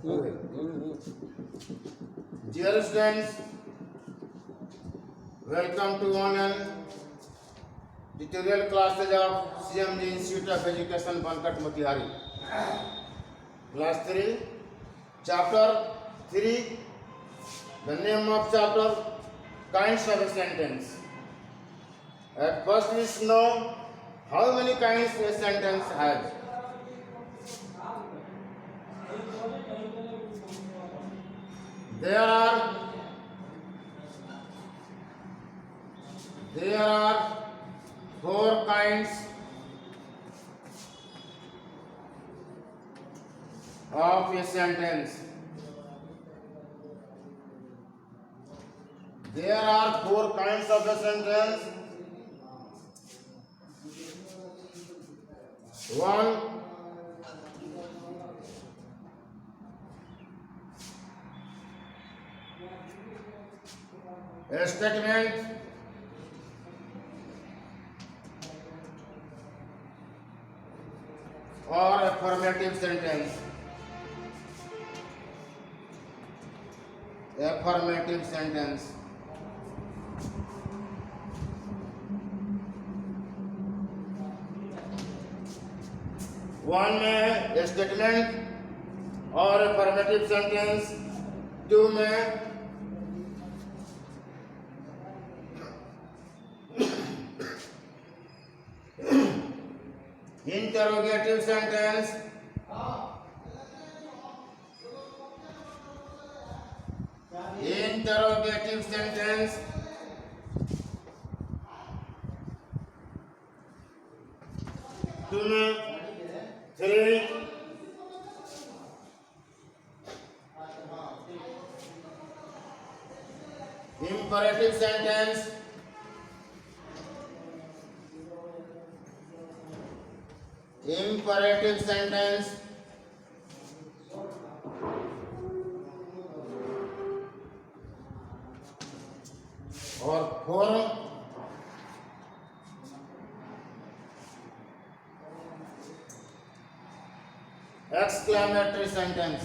Dear students, welcome to online tutorial classes of CMG Institute of Education, Bankat Motihari. Class 3, Chapter 3. The name of chapter: Kinds of a sentence. At first, we should know how many kinds a sentence has. There are 4 kinds of a sentence. There are 4 kinds of a sentence. 1. A statement. Or affirmative sentence. Affirmative sentence. One में statement और affirmative sentence. 2 में interrogative sentence. Interrogative sentence. 2 में 3 imperative sentence. Imperative sentence. और 4 exclamatory sentence.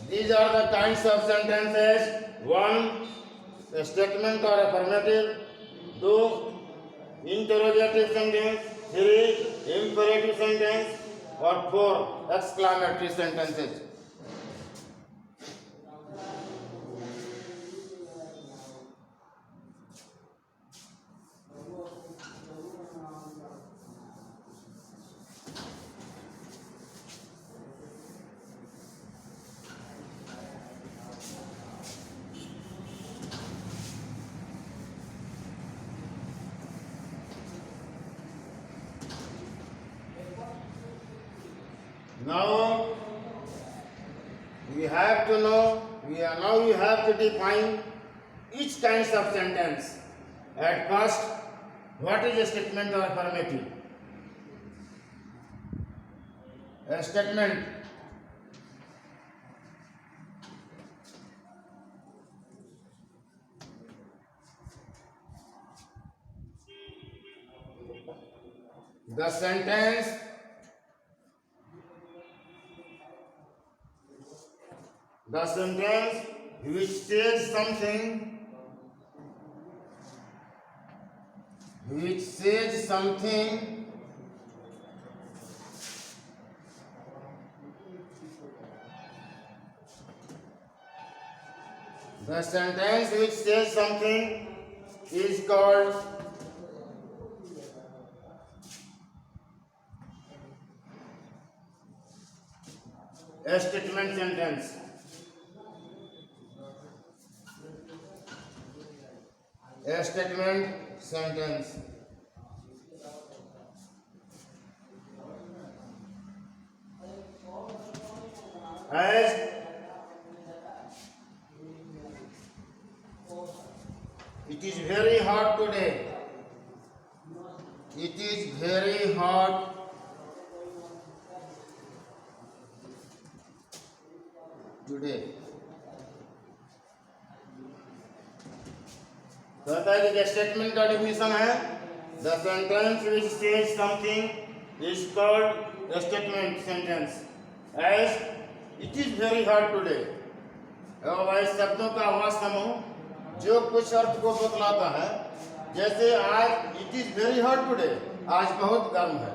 These are the kinds of sentences. 1. A statement or affirmative. 2. Interrogative sentence. 3. Imperative sentence. Or 4. Exclamatory sentences. Now you have to define each kinds of sentence. At first, what is a statement or affirmative? A statement. The sentence which says something the sentence which says something is called a statement sentence. A statement sentence. As it is very hot today. It is very hot today. कहता है कि statement का definition है the sentence which says something is called statement sentence as it is very hard today. भाई शब्दों का वह समूह जो कुछ अर्थ को बतलाता है, जैसे आज it is very hard today, आज बहुत गर्म है।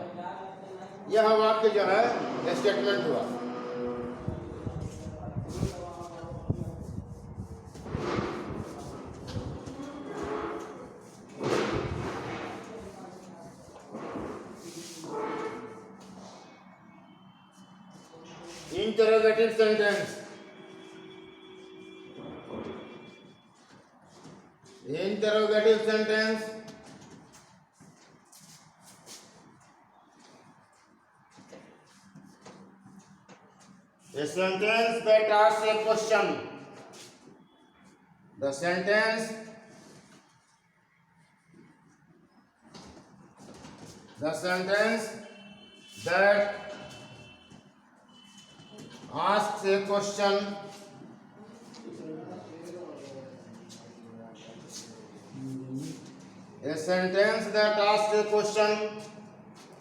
यह वाक्य जो है स्टेटमेंट हुआ। Interrogative sentence. Interrogative sentence a sentence that asks a question. The sentence that asks a question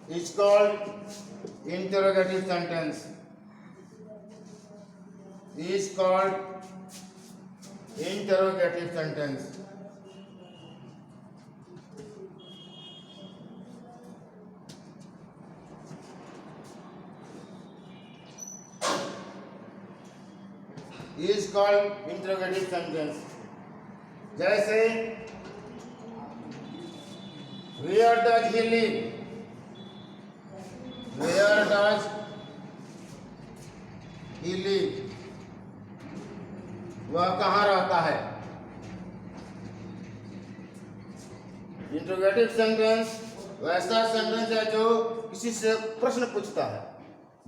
is called interrogative sentence. Is called interrogative sentence. Is called interrogative sentence. जैसे where does he live? Where does he live? वह कहाँ रहता है? Interrogative sentence वैसा sentence है जो किसी से प्रश्न पूछता है।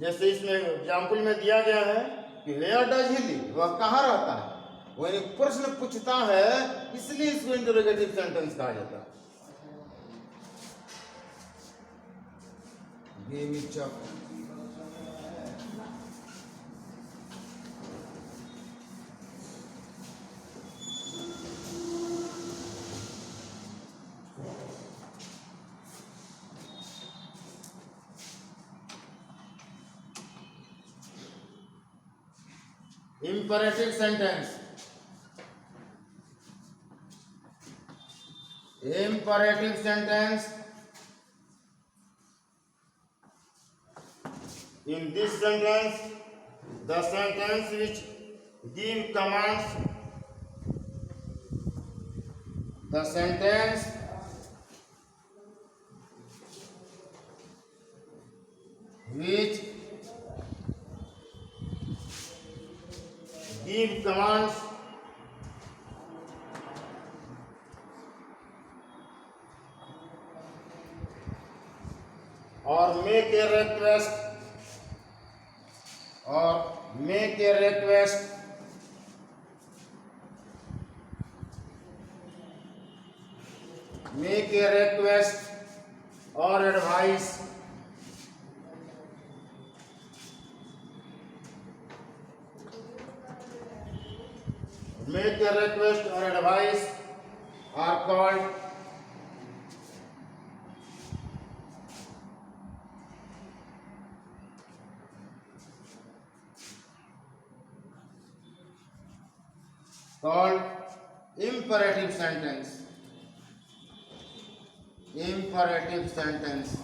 जैसे इसमें एग्जाम्पल में दिया गया है कि वेयर डज ही लिव, वह कहाँ रहता है। वह एक प्रश्न पूछता है, इसलिए इसको इंटरोगेटिव सेंटेंस कहा जाता है। Imperative sentence. Imperative sentence. In this sentence, the sentence which give commands, the sentence which give commands or make a request or advice are called imperative sentence. Imperative sentence.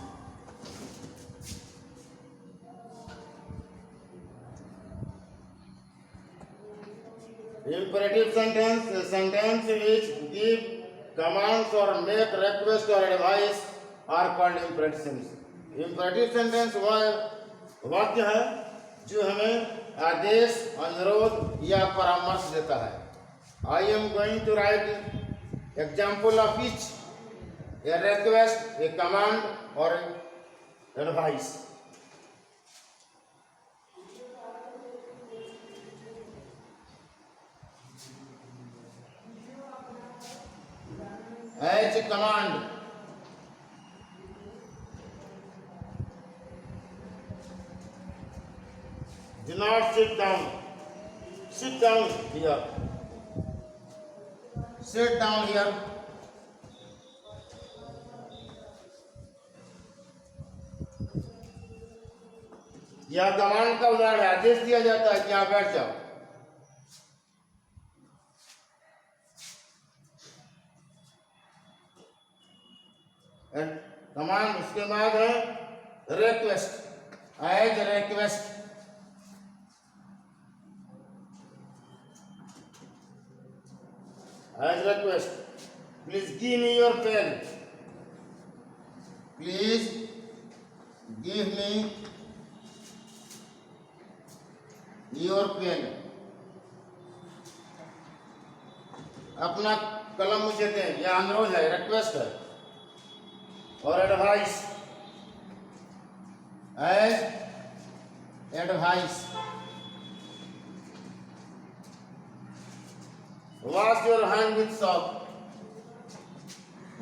Imperative sentence, a sentence which give commands or make request or advice are called imperative sentence. Imperative sentence वह वाक्य है जो हमें आदेश, अनुरोध या परामर्श देता है। I am going to write example of each, a request, a command or advice. As a command, do not sit down. Sit down here. Sit down here. यह कमांड का उदाहरण है, आदेश दिया जाता है कि आप बैठ जाओ। कमांड उसके बाद है request, as request. As request, please give me your pen. Please give me your pen. अपना कलम मुझे दें, यह अनुरोध है, रिक्वेस्ट है। और advice, as advice. Wash your hand with soap.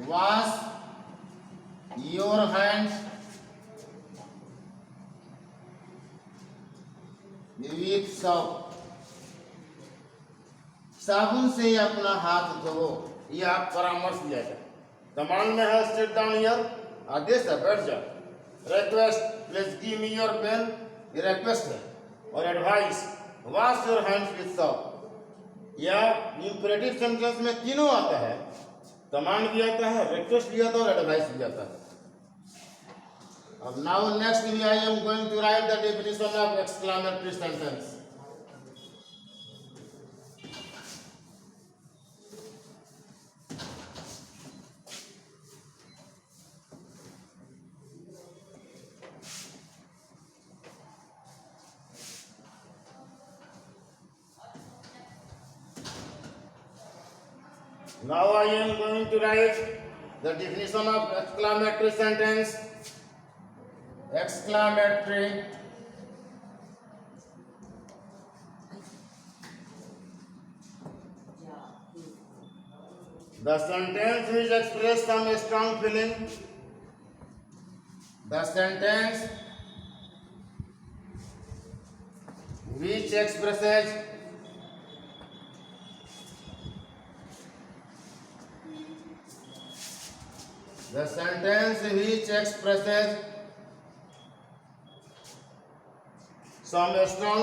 Wash your hands with soap. साबुन से अपना हाथ धो। यह आप परामर्श दिया जाए। कमांड में है सिट डाउन हियर, आदेश है बैठ जा। Request, please give me your pen, ये रिक्वेस्ट है। और advice, wash your hands with soap. या इंपरेटिव सेंटेंस में तीनों आता है, कमांड भी आता है, रिक्वेस्ट भी आता है और एडवाइस भी आता है। अब now next I am going to write the definition of exclamatory sentence. Now I am going to write the definition of exclamatory sentence. Exclamatory the sentence which expresses some strong feeling. The sentence which expresses the sentence which expresses some strong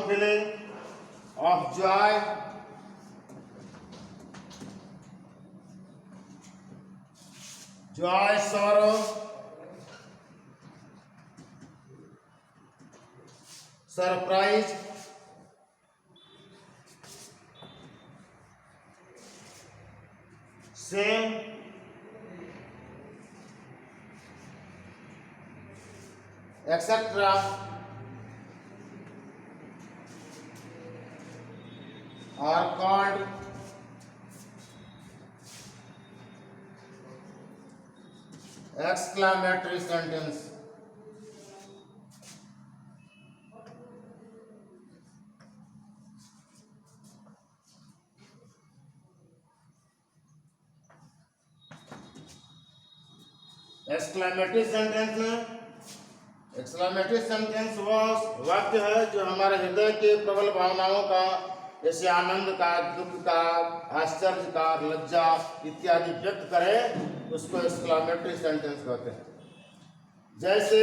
feeling of joy, sorrow, surprise, shame, etc. are called exclamatory sentence. Exclamatory sentence वह वाक्य है जो हमारे हृदय के प्रबल भावनाओं का, जैसे आनंद का, दुख का, आश्चर्य का, लज्जा इत्यादि व्यक्त करे, उसको एक्सक्लेमेटरी सेंटेंस कहते हैं। जैसे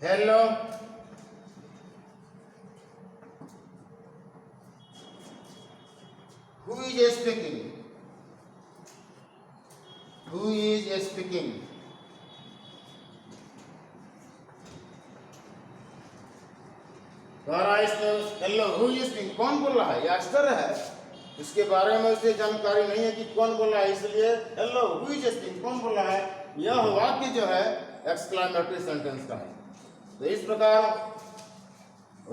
hello, who is speaking? Who is speaking? Hello, who is speaking, कौन बोल रहा है? यह आश्चर्य है, इसके बारे में उसे जानकारी नहीं है कि कौन बोल रहा है, इसलिए हेलो, हु इज स्पीकिंग, कौन बोल रहा है, यह वाक्य जो है एक्सक्लेमेटरी सेंटेंस का है। तो इस प्रकार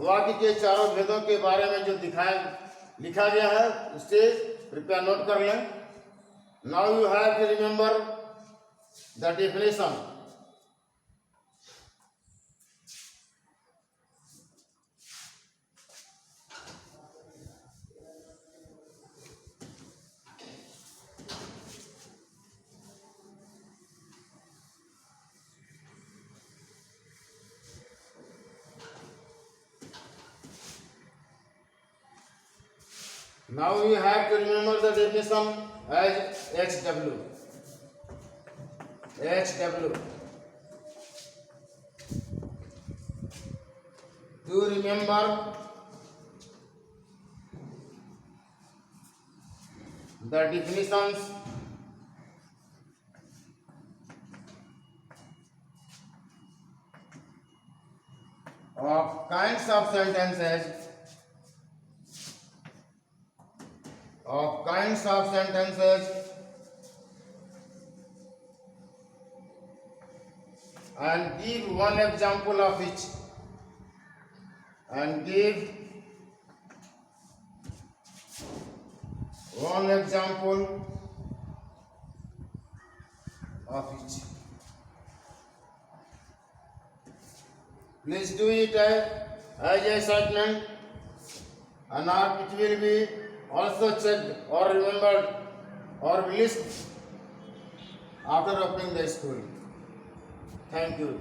वाक्य के चारों भेदों के बारे में जो लिखा गया है उससे कृपया नोट कर लें। Now you have to remember the definition. Now you have to remember the definition as HW. HW. Do you remember the definitions? Of kinds of sentences, and give one example of each, and give one example of each. Please do it as a assignment, and it will be also checked or remembered or released after opening the school. Thank you.